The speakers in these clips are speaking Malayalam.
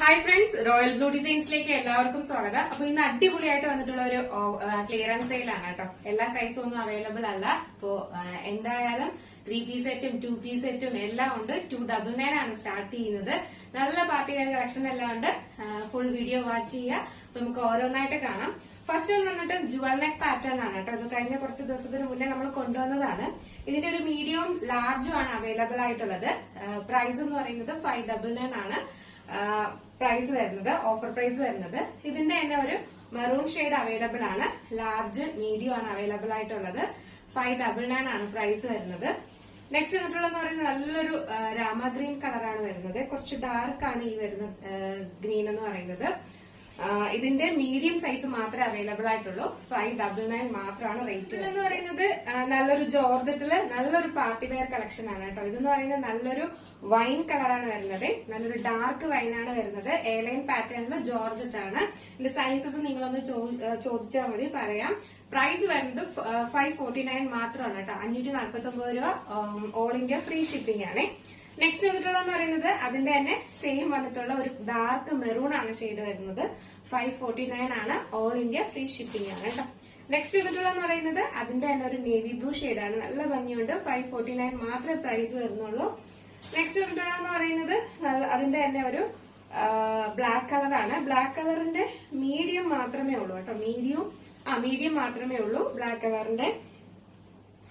ഹായ് ഫ്രണ്ട്സ്, റോയൽ ബ്ലൂ ഡിസൈൻസിലേക്ക് എല്ലാവർക്കും സ്വാഗതം. അപ്പൊ ഇന്ന് അടിപൊളിയായിട്ട് വന്നിട്ടുള്ള ഒരു ക്ലിയറൻസ് സെയിലാണ് കേട്ടോ. എല്ലാ സൈസും ഒന്നും അവൈലബിൾ അല്ല. അപ്പോ എന്തായാലും 3 പീസ് സെറ്റും 2 പീസ് സെറ്റും എല്ലാം ഉണ്ട്. 299 ആണ് സ്റ്റാർട്ട് ചെയ്യുന്നത്. നല്ല പാർട്ടി വെയർ കളക്ഷൻ എല്ലാം ഉണ്ട്. ഫുൾ വീഡിയോ വാച്ച് ചെയ്യുക. അപ്പൊ നമുക്ക് ഓരോന്നായിട്ട് കാണാം. ഫസ്റ്റ് ഒന്ന് വന്നിട്ട് ജുവൽ നെക്ക് പാറ്റേൺ ആണ് കേട്ടോ. ഇത് കഴിഞ്ഞ കുറച്ച് ദിവസത്തിന് മുന്നേ നമ്മൾ കൊണ്ടുവന്നതാണ്. ഇതിന്റെ ഒരു മീഡിയവും ലാർജും ആണ് അവൈലബിൾ ആയിട്ടുള്ളത്. പ്രൈസ് എന്ന് പറയുന്നത് 599 ആണ് പ്രൈസ് വരുന്നത്, ഓഫർ പ്രൈസ് വരുന്നത്. ഇതിന്റെ തന്നെ ഒരു മെറൂൺ ഷെയ്ഡ് അവൈലബിൾ ആണ്. ലാർജ് മീഡിയം ആണ് അവൈലബിൾ ആയിട്ടുള്ളത്. 599 ആണ് പ്രൈസ് വരുന്നത്. നെക്സ്റ്റ് വന്നിട്ടുള്ളതെന്ന് പറയുന്നത് നല്ലൊരു രാമ ഗ്രീൻ കളറാണ് വരുന്നത്. കുറച്ച് ഡാർക്ക് ആണ് ഈ വരുന്ന ഗ്രീൻ എന്ന് പറയുന്നത്. ഇതിന്റെ മീഡിയം സൈസ് മാത്രമേ അവൈലബിൾ ആയിട്ടുള്ളൂ. 599 മാത്രമാണ് റേറ്റ് എന്ന് പറയുന്നത്. നല്ലൊരു ജോർജറ്റില് നല്ലൊരു പാർട്ടി വെയർ കളക്ഷൻ ആണ് കേട്ടോ. ഇതെന്ന് പറയുന്നത് നല്ലൊരു വൈൻ കളറാണ് വരുന്നത്. നല്ലൊരു ഡാർക്ക് വൈൻ ആണ് വരുന്നത്. എയർലൈൻ പാറ്റേണില് ജോർജറ്റ് ആണ്. ഇതിന്റെ സൈസസ് നിങ്ങളൊന്ന് ചോദിച്ചാൽ മതി, പറയാം. പ്രൈസ് വരുന്നത് 549 മാത്രമാണ് കേട്ടോ. 549 രൂപ. ഓൾ ഇന്ത്യ ഫ്രീ ഷിപ്പിംഗ് ആണ്. നെക്സ്റ്റ് വന്നിട്ടുള്ളതെന്ന് പറയുന്നത് അതിന്റെ തന്നെ സെയിം വന്നിട്ടുള്ള ഒരു ഡാർക്ക് മെറൂൺ ആണ് ഷെയ്ഡ് വരുന്നത്. 549 ആണ്. ഓൾ ഇന്ത്യ ഫ്രീ ഷിപ്പിംഗ് ആണ് കേട്ടോ. നെക്സ്റ്റ് വന്നിട്ടുള്ളതെന്ന് പറയുന്നത് അതിന്റെ തന്നെ ഒരു നേവി ബ്ലൂ ഷെയ്ഡ് ആണ്. നല്ല ഭംഗിയുണ്ട്. 549 മാത്രമേ പ്രൈസ് വരുന്നുള്ളൂ. നെക്സ്റ്റ് വന്നിട്ടുള്ളതെന്ന് പറയുന്നത് അതിന്റെ തന്നെ ഒരു ബ്ലാക്ക് കളറാണ്. ബ്ലാക്ക് കളറിന്റെ മീഡിയം മാത്രമേ ഉള്ളൂ കേട്ടോ. മീഡിയം മാത്രമേ ഉള്ളൂ ബ്ലാക്ക് കളറിന്റെ.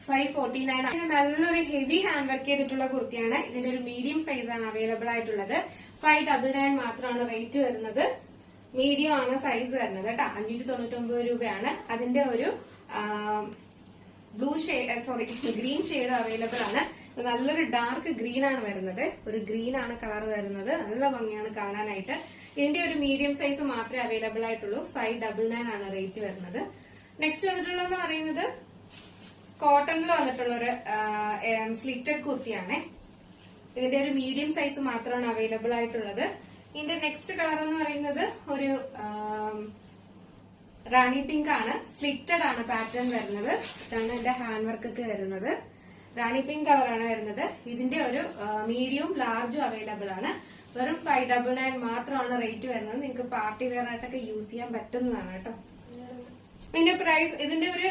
549 ആണ്. നല്ലൊരു ഹെവി ഹാൻഡ് വർക്ക് ചെയ്തിട്ടുള്ള കുർത്തിയാണ്. ഇതിന്റെ ഒരു മീഡിയം സൈസ് ആണ് അവൈലബിൾ ആയിട്ടുള്ളത്. 599 മാത്രമാണ് റേറ്റ് വരുന്നത്. മീഡിയം ആണ് സൈസ് വരുന്നത് കേട്ടോ. 599 രൂപയാണ്. അതിന്റെ ഒരു ഗ്രീൻ ഷെയ്ഡ് അവൈലബിൾ ആണ്. നല്ലൊരു ഡാർക്ക് ഗ്രീൻ ആണ് വരുന്നത്. ഒരു ഗ്രീൻ ആണ് കളർ വരുന്നത്. നല്ല ഭംഗിയാണ് കാണാനായിട്ട്. ഇതിന്റെ ഒരു മീഡിയം സൈസ് മാത്രമേ അവൈലബിൾ ആയിട്ടുള്ളൂ. 599 ആണ് റേറ്റ് വരുന്നത്. നെക്സ്റ്റ് വന്നിട്ടുള്ളതെന്ന് പറയുന്നത് കോട്ടണിൽ വന്നിട്ടുള്ള ഒരു സ്ലിറ്റഡ് കുർത്തിയാണ്. ഇതിന്റെ ഒരു മീഡിയം സൈസ് മാത്രമാണ് അവൈലബിൾ ആയിട്ടുള്ളത്. ഇതിന്റെ നെക്സ്റ്റ് കളർ എന്ന് പറയുന്നത് ഒരു റാണി പിങ്ക് ആണ്. സ്ലിറ്റഡ് ആണ് പാറ്റേൺ വരുന്നത്. ഇതാണ് ഇതിന്റെ ഹാൻഡ് വർക്ക് ഒക്കെ വരുന്നത്. റാണി പിങ്ക് കളറാണ് വരുന്നത്. ഇതിന്റെ ഒരു മീഡിയവും ലാർജും അവൈലബിൾ ആണ്. വെറും 599 മാത്രമാണ് റേറ്റ് വരുന്നത്. നിങ്ങൾക്ക് പാർട്ടി വെയർ ആയിട്ടൊക്കെ യൂസ് ചെയ്യാൻ പറ്റുന്നതാണ് കേട്ടോ. ഇതിന്റെ പ്രൈസ് ഇതിന്റെ ഒരു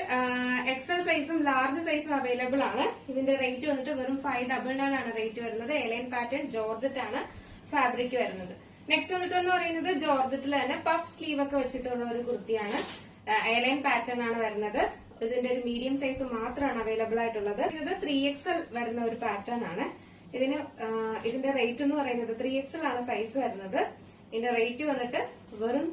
എക്സൽ സൈസും ലാർജ് സൈസും അവൈലബിൾ ആണ്. ഇതിന്റെ റേറ്റ് വന്നിട്ട് വെറും 599 ആണ് റേറ്റ് വരുന്നത്. എലൈൻ പാറ്റേൺ ജോർജറ്റ് ആണ് ഫാബ്രിക് വരുന്നത്. നെക്സ്റ്റ് വന്നിട്ട് എന്ന് പറയുന്നത് ജോർജറ്റിൽ തന്നെ പഫ് സ്ലീവ് ഒക്കെ വെച്ചിട്ടുള്ള ഒരു കുർത്തിയാണ്. എലൈൻ പാറ്റേൺ ആണ് വരുന്നത്. ഇതിന്റെ ഒരു മീഡിയം സൈസ് മാത്രമാണ് അവൈലബിൾ ആയിട്ടുള്ളത്. ഇത് 3XL വരുന്ന ഒരു പാറ്റേൺ ആണ്. ഇതിന്റെ റേറ്റ് എന്ന് പറയുന്നത് 3XL ആണ് സൈസ് വരുന്നത്. ഇതിന്റെ റേറ്റ് വന്നിട്ട് വെറും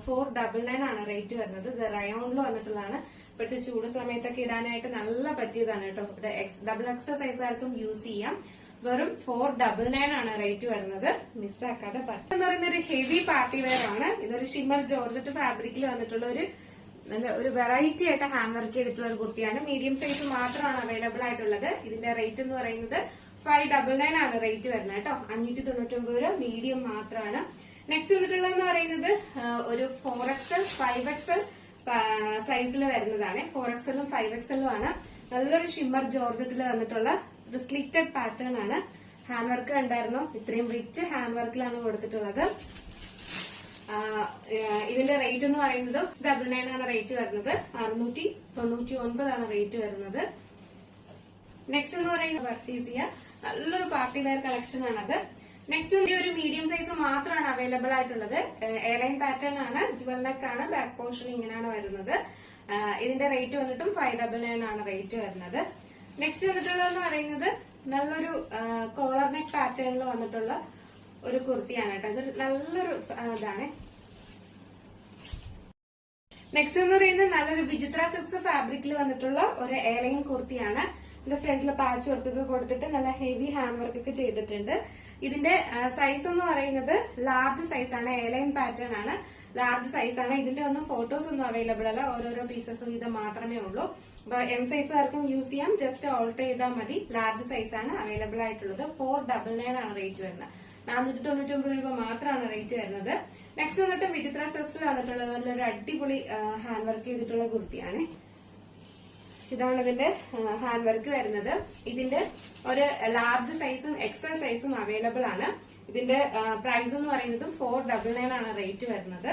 499 ആണ് റേറ്റ് വരുന്നത്. ഇത് റയോണിൽ വന്നിട്ടുള്ളതാണ്. ഇപ്പോഴത്തെ ചൂട് സമയത്തൊക്കെ ഇടാനായിട്ട് നല്ല പറ്റിയതാണ് കേട്ടോ. XXL സൈസുകാർക്കും യൂസ് ചെയ്യാം. വെറും 499 ആണ് റേറ്റ് വരുന്നത്. മിസ്സാക്കാതെ പറ്റും. എന്ന് പറയുന്ന ഒരു ഹെവി പാർട്ടി വെയർ ആണ്. ഇതൊരു ഷിമ്മർ ജോർജറ്റ് ഫാബ്രിക്കിൽ വന്നിട്ടുള്ള ഒരു വെറൈറ്റി ആയിട്ട് ഹാൻഡ് വർക്ക് ചെയ്തിട്ടുള്ള ഒരു കുർത്തിയാണ്. മീഡിയം സൈസ് മാത്രമാണ് അവൈലബിൾ ആയിട്ടുള്ളത്. ഇതിന്റെ റേറ്റ് എന്ന് പറയുന്നത് 599 ആണ് റേറ്റ് വരുന്നത് കേട്ടോ. 599 രൂപ. മീഡിയം മാത്രമാണ്. നെക്സ്റ്റ് വന്നിട്ടുള്ളതെന്ന് പറയുന്നത് ഒരു 4XL 5XL സൈസിൽ വരുന്നതാണ്. 4XL 5XL ആണ്. നല്ലൊരു ഷിമ്മർ ജോർജറ്റിൽ വന്നിട്ടുള്ള ഒരു സ്ലിറ്റഡ് പാറ്റേൺ ആണ്. ഹാൻഡ് വർക്ക് കണ്ടായിരുന്നു. ഇത്രയും റിച്ച് ഹാൻഡ് വർക്കിലാണ് കൊടുത്തിട്ടുള്ളത്. ഇതിന്റെ റേറ്റ് എന്ന് പറയുന്നത് 699 ആണ് റേറ്റ് വരുന്നത്. 699 ആണ് റേറ്റ് വരുന്നത്. നെക്സ്റ്റ് എന്ന് പറയുന്നത് പർച്ചേസ് ചെയ്യാം. നല്ലൊരു പാർട്ടി വെയർ കളക്ഷൻ ആണത്. നെക്സ്റ്റ് ഒരു മീഡിയം സൈസ് മാത്രമാണ് അവൈലബിൾ ആയിട്ടുള്ളത്. എയർലൈൻ പാറ്റേൺ ആണ്. ജുവൽ നെക്ക് ആണ്. ബാക്ക് പോർഷൻ ഇങ്ങനെയാണ് വരുന്നത്. ഇതിന്റെ റേറ്റ് വന്നിട്ടും 599 ആണ് റേറ്റ് വരുന്നത്. നെക്സ്റ്റ് വന്നിട്ടുള്ളതെന്ന് പറയുന്നത് നല്ലൊരു കോളർ നെക്ക് പാറ്റേണിൽ വന്നിട്ടുള്ള ഒരു കുർത്തിയാണ് കേട്ടോ. ഇതൊരു നല്ലൊരു ഇതാണ്. നെക്സ്റ്റ് എന്ന് പറയുന്നത് നല്ലൊരു വിചിത്ര സിൽക്സ് ഫാബ്രിക്കിൽ വന്നിട്ടുള്ള ഒരു എയർലൈൻ കുർത്തിയാണ്. ഇതിന്റെ ഫ്രണ്ടിൽ പാച്ച് വർക്ക് ഒക്കെ കൊടുത്തിട്ട് നല്ല ഹെവി ഹാൻഡ് വർക്ക് ഒക്കെ ചെയ്തിട്ടുണ്ട്. ഇതിന്റെ സൈസ് എന്ന് പറയുന്നത് ലാർജ് സൈസ് ആണ്. എയർലൈൻ പാറ്റേൺ ആണ്. ലാർജ് സൈസ് ആണ്. ഇതിന്റെ ഒന്നും ഫോട്ടോസ് ഒന്നും അവൈലബിൾ അല്ല. ഓരോരോ പീസസും ഇത് മാത്രമേ ഉള്ളൂ. അപ്പൊ എം സൈസുകാർക്കും യൂസ് ചെയ്യാം. ജസ്റ്റ് ഓൾട്ടർ ചെയ്താൽ മതി. ലാർജ് സൈസ് ആണ് അവൈലബിൾ ആയിട്ടുള്ളത്. 499 ആണ് റേറ്റ് വരുന്നത്. 499 രൂപ മാത്രമാണ് റേറ്റ് വരുന്നത്. നെക്സ്റ്റ് വന്നിട്ട് വിചിത്ര സിൽക്സിൽ വന്നിട്ടുള്ളത് നല്ലൊരു അടിപൊളി ഹാൻഡ് വർക്ക് ചെയ്തിട്ടുള്ള കുർത്തിയാണ്. ഇതാണ് ഇതിന്റെ ഹാൻഡ് വർക്ക് വരുന്നത്. ഇതിന്റെ ഒരു ലാർജ് സൈസും എക്സൽ സൈസും അവൈലബിൾ ആണ്. ഇതിന്റെ പ്രൈസ് എന്ന് പറയുന്നത് 499 ആണ് റേറ്റ് വരുന്നത്.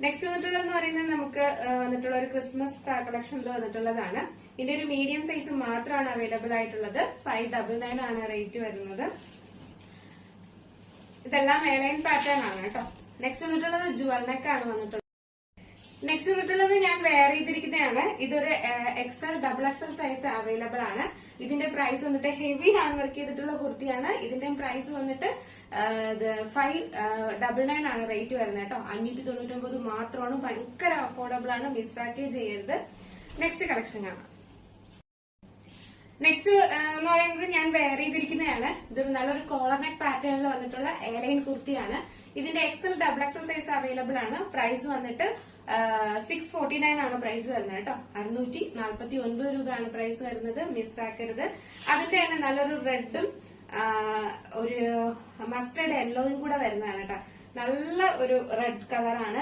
നെക്സ്റ്റ് വന്നിട്ടുള്ളതെന്ന് പറയുന്നത് നമുക്ക് വന്നിട്ടുള്ള ഒരു ക്രിസ്മസ് കളക്ഷനിൽ വന്നിട്ടുള്ളതാണ്. ഇതിന്റെ ഒരു മീഡിയം സൈസ് മാത്രമാണ് അവൈലബിൾ ആയിട്ടുള്ളത്. 599 ആണ് റേറ്റ് വരുന്നത്. ഇതെല്ലാം എയർലൈൻ പാറ്റേൺ ആണ് കേട്ടോ. നെക്സ്റ്റ് വന്നിട്ടുള്ളത് ജുവൽ നെക്ക് ആണ് വന്നിട്ടുള്ളത്. നെക്സ്റ്റ് വന്നിട്ടുള്ളത് ഞാൻ വെയർ ചെയ്തിരിക്കുന്നതാണ്. ഇതൊരു XL XXL സൈസ് അവൈലബിൾ ആണ്. ഇതിന്റെ പ്രൈസ് വന്നിട്ട് ഹെവി ഹാൻഡ് വർക്ക് ചെയ്തിട്ടുള്ള കുർത്തിയാണ്. ഇതിന്റെ പ്രൈസ് വന്നിട്ട് 599 ആണ് റേറ്റ് വരുന്നത് കേട്ടോ. 599 മാത്രമാണ്. ഭയങ്കര അഫോർഡബിൾ ആണ്. മിസ്സാക്കി ചെയ്യരുത്. നെക്സ്റ്റ് കളക്ഷൻ കാണാം. നെക്സ്റ്റ് എന്ന് പറയുന്നത് ഞാൻ വെയർ ചെയ്തിരിക്കുന്നതാണ്. ഇതൊരു നല്ലൊരു കോളർ നെക്ക് പാറ്റേണിൽ വന്നിട്ടുള്ള എയർലൈൻ കുർത്തിയാണ്. ഇതിന്റെ XL XXL സൈസ് അവൈലബിൾ ആണ്. പ്രൈസ് വന്നിട്ട് 649 ആണ് പ്രൈസ് വരുന്നത് കേട്ടോ. 649 രൂപയാണ് പ്രൈസ് വരുന്നത്. മിസ്സാക്കരുത്. അതിന്റെ തന്നെ നല്ലൊരു റെഡും ഒരു മസ്റ്റേർഡ് യെല്ലോയും കൂടെ വരുന്നതാണ് കേട്ടോ. നല്ല ഒരു റെഡ് കളറാണ്.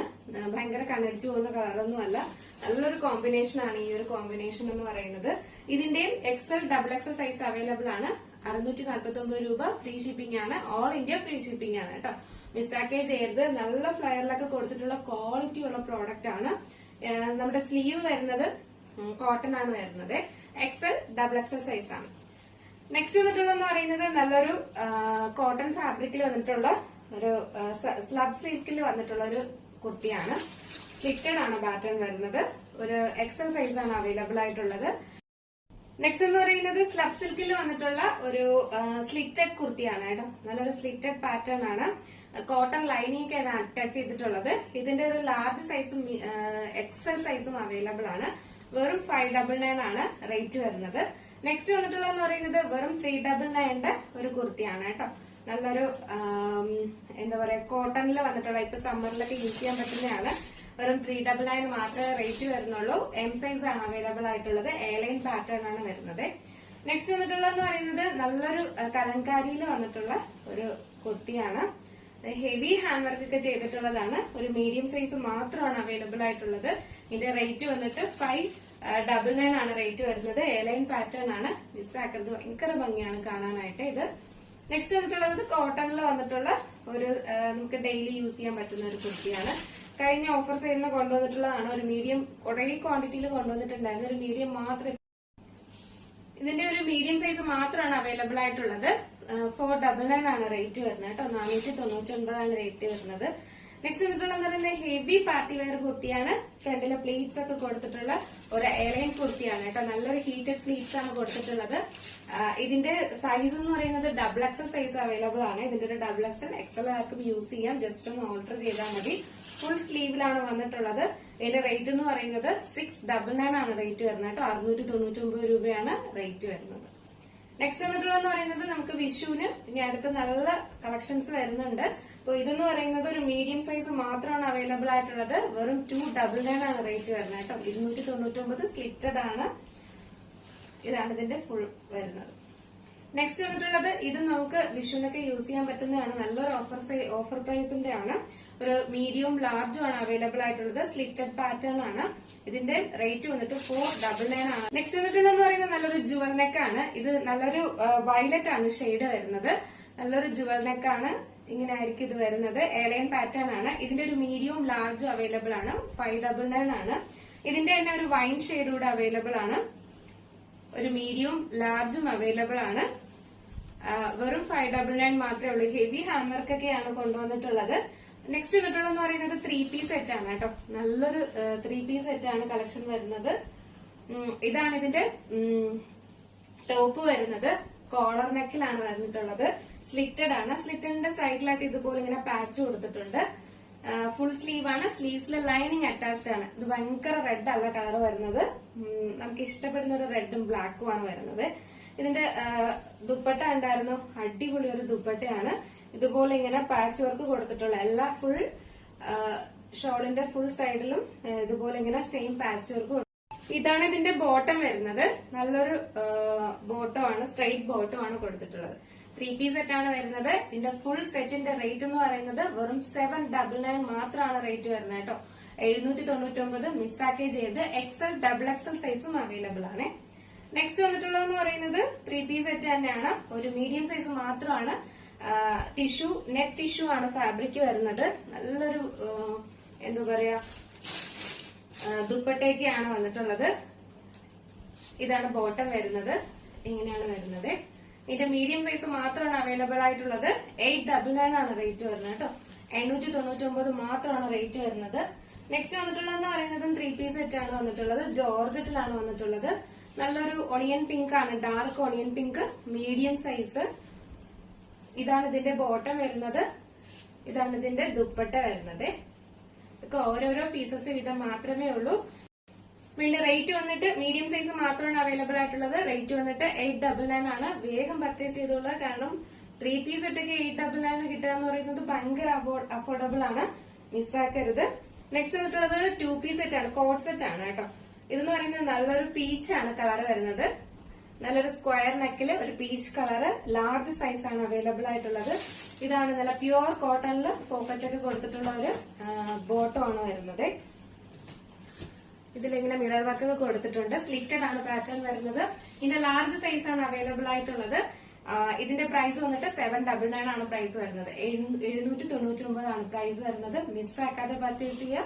ഭയങ്കര കണ്ണടിച്ചു പോകുന്ന കളറൊന്നും അല്ല. നല്ലൊരു കോമ്പിനേഷൻ ആണ് ഈ ഒരു കോമ്പിനേഷൻ എന്ന് പറയുന്നത്. ഇതിന്റെയും XL XXL സൈസ് അവൈലബിൾ ആണ്. 649 രൂപ. ഫ്രീ ഷിപ്പിംഗ് ആണ്. ഓൾ ഇന്ത്യ ഫ്രീ ഷിപ്പിംഗ് ആണ് കേട്ടോ. മിസ്സാക്കേ ചെയ്യരുത്. നല്ല ഫ്ലയറിലൊക്കെ കൊടുത്തിട്ടുള്ള ക്വാളിറ്റി ഉള്ള പ്രോഡക്റ്റ് ആണ്. നമ്മുടെ സ്ലീവ് വരുന്നത് കോട്ടൺ ആണ് വരുന്നത്. XL XXL സൈസ് ആണ്. നെക്സ്റ്റ് വന്നിട്ടുള്ളതെന്ന് പറയുന്നത് നല്ലൊരു കോട്ടൺ ഫാബ്രിക്കിൽ വന്നിട്ടുള്ള ഒരു സ്ലബ് സിൽക്കിൽ വന്നിട്ടുള്ള ഒരു കുർത്തിയാണ്. സ്ലിറ്റഡ് ആണ് പാറ്റേൺ വരുന്നത്. ഒരു XL സൈസ് ആണ് അവൈലബിൾ ആയിട്ടുള്ളത്. നെക്സ്റ്റ് എന്ന് പറയുന്നത് സ്ലബ് സിൽക്കിൽ വന്നിട്ടുള്ള ഒരു സ്ലിറ്റഡ് കുർത്തിയാണ് കേട്ടോ. നല്ലൊരു സ്ലിറ്റഡ് പാറ്റേൺ ആണ്. കോട്ടൺ ലൈനിങ് ഒക്കെ അറ്റാച്ച് ചെയ്തിട്ടുള്ളത്. ഇതിന്റെ ഒരു ലാർജ് സൈസും XL സൈസും അവൈലബിൾ ആണ്. വെറും 599 ആണ് റേറ്റ് വരുന്നത്. നെക്സ്റ്റ് വന്നിട്ടുള്ളതെന്ന് പറയുന്നത് വെറും 399 ഒരു കുർത്തിയാണ് കേട്ടോ. നല്ലൊരു എന്താ പറയാ കോട്ടണിൽ വന്നിട്ടുള്ള ഇപ്പൊ സമ്മറിലൊക്കെ യൂസ് ചെയ്യാൻ പറ്റുന്നതാണ്. വെറും 399 മാത്രമേ റേറ്റ് വരുന്നുള്ളൂ. M സൈസ് ആണ് അവൈലബിൾ ആയിട്ടുള്ളത്. എയർലൈൻ പാറ്റേൺ ആണ് വരുന്നത്. നെക്സ്റ്റ് വന്നിട്ടുള്ളതെന്ന് പറയുന്നത് നല്ലൊരു കലങ്കാരിയിൽ വന്നിട്ടുള്ള ഒരു കുർത്തിയാണ്. ഹെവി ഹാൻഡ് വർക്ക് ഒക്കെ ചെയ്തിട്ടുള്ളതാണ്. ഒരു മീഡിയം സൈസ് മാത്രമാണ് അവൈലബിൾ ആയിട്ടുള്ളത്. ഇതിന്റെ റേറ്റ് വന്നിട്ട് 599 ആണ് റേറ്റ് വരുന്നത്. എയർലൈൻ പാറ്റേൺ ആണ്. മിസ്സാക്കരുത്. ഭയങ്കര ഭംഗിയാണ് കാണാനായിട്ട് ഇത്. നെക്സ്റ്റ് വന്നിട്ടുള്ളത് കോട്ടണിൽ വന്നിട്ടുള്ള ഒരു നമുക്ക് ഡെയിലി യൂസ് ചെയ്യാൻ പറ്റുന്ന ഒരു കുർത്തിയാണ്. കഴിഞ്ഞ ഓഫർ സെയിലിന് കൊണ്ടുവന്നിട്ടുള്ളതാണ്. ഒരു മീഡിയം കുറേ ക്വാണ്ടിറ്റിയിൽ കൊണ്ടുവന്നിട്ടുണ്ടായിരുന്നു. ഒരു മീഡിയം മാത്രം. ഇതിന്റെ ഒരു മീഡിയം സൈസ് മാത്രമാണ് അവൈലബിൾ ആയിട്ടുള്ളത്. 499 ആണ് റേറ്റ് വരുന്നത് കേട്ടോ. 499 ആണ് റേറ്റ് വരുന്നത്. നെക്സ്റ്റ് വന്നിട്ടുള്ളത് പറയുന്നത് ഹെവി പാർട്ടി വെയർ കുർത്തിയാണ്. ഫ്രണ്ടിലെ പ്ലീറ്റ്സ് ഒക്കെ കൊടുത്തിട്ടുള്ള ഒരു എയർലൈൻ കുർത്തിയാണ് കേട്ടോ. നല്ലൊരു ഹീറ്റഡ് പ്ലീറ്റ്സ് ആണ് കൊടുത്തിട്ടുള്ളത്. ഇതിന്റെ സൈസ് എന്ന് പറയുന്നത് XXL സൈസ് അവൈലബിൾ ആണ്. ഇതിന്റെ ഒരു XXL XL ആർക്കും യൂസ് ചെയ്യാം. ജസ്റ്റ് ഒന്ന് ഓൾട്ടർ ചെയ്താൽ മതി. ഫുൾ സ്ലീവിലാണ് വന്നിട്ടുള്ളത്. ഇതിന്റെ റേറ്റ് എന്ന് പറയുന്നത് 699 ആണ് റേറ്റ് വരുന്നത് കേട്ടോ. 699 രൂപയാണ് റേറ്റ് വരുന്നത്. നെക്സ്റ്റ് വന്നിട്ടുള്ളതെന്ന് പറയുന്നത് നമുക്ക് വിഷുവിന് ഇനി അടുത്ത് നല്ല കളക്ഷൻസ് വരുന്നുണ്ട്. അപ്പൊ ഇതെന്ന് പറയുന്നത് ഒരു മീഡിയം സൈസ് മാത്രമാണ് അവൈലബിൾ ആയിട്ടുള്ളത്. വെറും 299 ആണ് റേറ്റ് വരുന്നത് കേട്ടോ. 299 സ്ലിറ്റഡ് ആണ്. ഇതാണ് ഇതിന്റെ ഫുൾ വരുന്നത്. നെക്സ്റ്റ് വന്നിട്ടുള്ളത് ഇത് നമുക്ക് വിഷുവിനൊക്കെ യൂസ് ചെയ്യാൻ പറ്റുന്നതാണ്. നല്ലൊരു ഓഫർ പ്രൈസിന്റെ ആണ്. ഒരു മീഡിയം ലാർജും ആണ് അവൈലബിൾ ആയിട്ടുള്ളത്. സ്ലിറ്റഡ് പാറ്റേൺ ആണ്. ഇതിന്റെ റേറ്റ് വന്നിട്ട് 499 ആണ്. നെക്സ്റ്റ് വന്നിട്ടുള്ളതെന്ന് പറയുന്നത് നല്ലൊരു ജുവൽ നെക്ക് ആണ്. ഇത് നല്ലൊരു വയലറ്റ് ആണ് ഷെയ്ഡ് വരുന്നത്. നല്ലൊരു ജുവൽ നെക്ക് ആണ്. ഇങ്ങനെ ആയിരിക്കും ഇത് വരുന്നത്. എയർലൈൻ പാറ്റേൺ ആണ്. ഇതിന്റെ ഒരു മീഡിയവും ലാർജും അവൈലബിൾ ആണ്. 599 ആണ്. ഇതിന്റെ തന്നെ ഒരു വൈൻ ഷെയ്ഡ് കൂടെ അവൈലബിൾ ആണ്. ഒരു മീഡിയം ലാർജും അവൈലബിൾ ആണ്. വെറും 599 മാത്രമേ ഉള്ളൂ. ഹെവി ഹാൻഡ് വർക്ക് ഒക്കെയാണ് കൊണ്ടുവന്നിട്ടുള്ളത്. നെക്സ്റ്റ് വന്നിട്ടുള്ളതെന്ന് പറയുന്നത് 3 പീസ് സെറ്റ് ആണ് കേട്ടോ. നല്ലൊരു 3 പീസ് സെറ്റ് ആണ് കളക്ഷൻ വരുന്നത്. ഇതാണ് ഇതിന്റെ ടോപ്പ് വരുന്നത്. കോളർ നെക്കിലാണ് വന്നിട്ടുള്ളത്. സ്ലിറ്റഡ് ആണ്. സ്ലിറ്റഡിന്റെ സൈഡിലായിട്ട് ഇതുപോലെ ഇങ്ങനെ പാച്ച് കൊടുത്തിട്ടുണ്ട്. ഫുൾ സ്ലീവ് ആണ്. സ്ലീവ്സിൽ ലൈനിങ് അറ്റാച്ച്ഡ് ആണ്. ഇത് ഭയങ്കര റെഡ് അല്ല കളർ വരുന്നത്. നമുക്ക് ഇഷ്ടപ്പെടുന്ന ഒരു റെഡും ബ്ലാക്കും ആണ് വരുന്നത്. ഇതിന്റെ ദുപ്പട്ട ഉണ്ടായിരുന്നു. അടിപൊളി ഒരു ദുപ്പട്ടയാണ്. ഇതുപോലെ ഇങ്ങനെ പാച്ച് വർക്ക് കൊടുത്തിട്ടുള്ള എല്ലാ ഫുൾ ഷോളിന്റെ ഫുൾ സൈഡിലും ഇതുപോലെ ഇങ്ങനെ സെയിം പാച്ച് വർക്ക്. ഇതാണ് ഇതിന്റെ ബോട്ടം വരുന്നത്. നല്ലൊരു ബോട്ടം ആണ്. സ്ട്രൈറ്റ് ബോട്ടം ആണ് കൊടുത്തിട്ടുള്ളത്. 3 പീസ് സെറ്റ് ആണ് വരുന്നത്. ഇതിന്റെ ഫുൾ സെറ്റിന്റെ റേറ്റ് എന്ന് പറയുന്നത് വെറും 799 മാത്രമാണ് റേറ്റ് വരുന്നത് കേട്ടോ. 799 മിസ്സാക്കേ ചെയ്ത്. XL XXL സൈസും അവൈലബിൾ ആണ്. നെക്സ്റ്റ് വന്നിട്ടുള്ളതെന്ന് പറയുന്നത് 3 പീസ് സെറ്റ് തന്നെയാണ്. ഒരു മീഡിയം സൈസ് മാത്രമാണ് ടിഷ്യൂ നെറ്റ് ടിഷ്യൂ ആണ് ഫാബ്രിക് വരുന്നത്. നല്ലൊരു എന്താ പറയാ ദുപ്പട്ടയൊക്കെയാണ് വന്നിട്ടുള്ളത്. ഇതാണ് ബോട്ടം വരുന്നത്, ഇങ്ങനെയാണ് വരുന്നത്. ഇതിന്റെ മീഡിയം സൈസ് മാത്രമാണ് അവൈലബിൾ ആയിട്ടുള്ളത്. 899 ആണ് റേറ്റ് വരുന്നത് കേട്ടോ. 899 മാത്രമാണ് റേറ്റ് വരുന്നത്. നെക്സ്റ്റ് വന്നിട്ടുള്ളതെന്ന് പറയുന്നത് 3 പീസ് സെറ്റ് ആണ് വന്നിട്ടുള്ളത്. ജോർജറ്റിലാണ് വന്നിട്ടുള്ളത്. നല്ലൊരു ഒണിയൻ പിങ്ക് ആണ്, dark onion pink, medium size. ഇതാണ് ഇതിന്റെ ബോട്ടം വരുന്നത്. ഇതാണ് ഇതിന്റെ ദുപ്പട്ട വരുന്നത്. ഇതൊക്കെ ഓരോരോ പീസസ് വീതം മാത്രമേ ഉള്ളൂ. പിന്നെ റേറ്റ് വന്നിട്ട് മീഡിയം സൈസ് മാത്രമാണ് അവൈലബിൾ ആയിട്ടുള്ളത്. റേറ്റ് വന്നിട്ട് 899 ആണ്. വേഗം പർച്ചേസ് ചെയ്തോളൂ. കാരണം 3 പീസ് സെറ്റൊക്കെ 899 കിട്ടുക എന്ന് പറയുന്നത് ഭയങ്കര അഫോർഡബിൾ ആണ്. മിസ്സാക്കരുത്. നെക്സ്റ്റ് വന്നിട്ടുള്ളത് 2 പീസ് സെറ്റ് ആണ്, കോട്ട് സെറ്റ് ആണ് കേട്ടോ. ഇതെന്ന് പറയുന്നത് നല്ലൊരു പീച്ചാണ് കളർ വരുന്നത്. നല്ലൊരു സ്ക്വയർ നെക്കില് ഒരു പീച്ച് കളറ്, ലാർജ് സൈസ് ആണ് അവൈലബിൾ ആയിട്ടുള്ളത്. ഇതാണ് നല്ല പ്യുവർ കോട്ടണില് പോക്കറ്റ് ഒക്കെ കൊടുത്തിട്ടുള്ള ഒരു ബോട്ടം ആണ് വരുന്നത്. ഇതിലിങ്ങനെ മിറർ വർക്ക് ഒക്കെ കൊടുത്തിട്ടുണ്ട്. സ്ലിറ്റഡ് ആണ് പാറ്റേൺ വരുന്നത്. ഇതിന്റെ ലാർജ് സൈസ് ആണ് അവൈലബിൾ ആയിട്ടുള്ളത്. ഇതിന്റെ പ്രൈസ് വന്നിട്ട് 799 ആണ് പ്രൈസ് വരുന്നത്. 799 ആണ് പ്രൈസ് വരുന്നത്. മിസ്സാക്കാതെ പർച്ചേസ് ചെയ്യുക.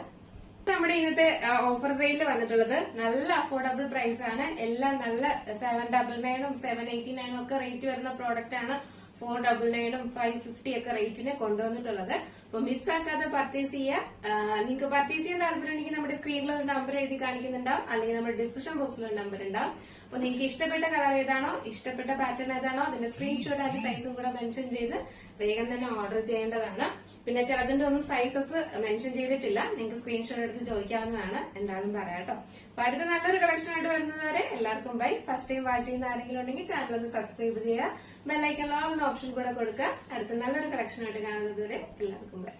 നമ്മുടെ ഇന്നത്തെ ഓഫർ സെയിലിൽ വന്നിട്ടുള്ളത് നല്ല അഫോർഡബിൾ പ്രൈസ് ആണ്. എല്ലാം നല്ല 799 789 ഒക്കെ റേറ്റ് വരുന്ന പ്രോഡക്റ്റ് ആണ്. 499 550 ഒക്കെ റേറ്റിന് കൊണ്ടുവന്നിട്ടുള്ളത്. അപ്പൊ മിസ്സാക്കാതെ പർച്ചേസ് ചെയ്യുക. നിങ്ങൾക്ക് പർച്ചേസ് ചെയ്യാൻ താല്പര്യമുണ്ടെങ്കിൽ നമ്മുടെ സ്ക്രീനിൽ ഒരു നമ്പർ എഴുതി കാണിക്കുന്നുണ്ടാവും, അല്ലെങ്കിൽ നമ്മുടെ ഡിസ്ക്രിപ്ഷൻ ബോക്സിൽ ഒരു നമ്പർ ഉണ്ടാവും. അപ്പൊ നിങ്ങൾക്ക് ഇഷ്ടപ്പെട്ട കളർ ഏതാണോ, ഇഷ്ടപ്പെട്ട പാറ്റേൺ ഏതാണോ അതിന്റെ സ്ക്രീൻഷോട്ട് ആയിട്ട് സൈസും കൂടെ മെൻഷൻ ചെയ്ത് വേഗം തന്നെ ഓർഡർ ചെയ്യേണ്ടതാണ്. പിന്നെ ചിലതിന്റെ ഒന്നും സൈസസ് മെൻഷൻ ചെയ്തിട്ടില്ല, നിങ്ങൾക്ക് സ്ക്രീൻഷോട്ട് എടുത്ത് ചോദിക്കാവുന്നതാണ്. എന്തായാലും പറയാം കേട്ടോ. അപ്പൊ അടുത്ത നല്ലൊരു കളക്ഷൻ ആയിട്ട് വരുന്നത് വരെ എല്ലാവർക്കും ബൈ. ഫസ്റ്റ് ടൈം വാച്ച് ചെയ്യുന്ന ആരെങ്കിലും ഉണ്ടെങ്കിൽ ചാനൽ ഒന്ന് സബ്സ്ക്രൈബ് ചെയ്യുക, ബെല്ലൈക്കൺ ഓൾ എന്ന ഓപ്ഷൻ കൂടെ കൊടുക്കുക. അടുത്ത നല്ലൊരു കളക്ഷൻ ആയിട്ട് കാണുന്നത് വരെ എല്ലാവർക്കും ബൈ.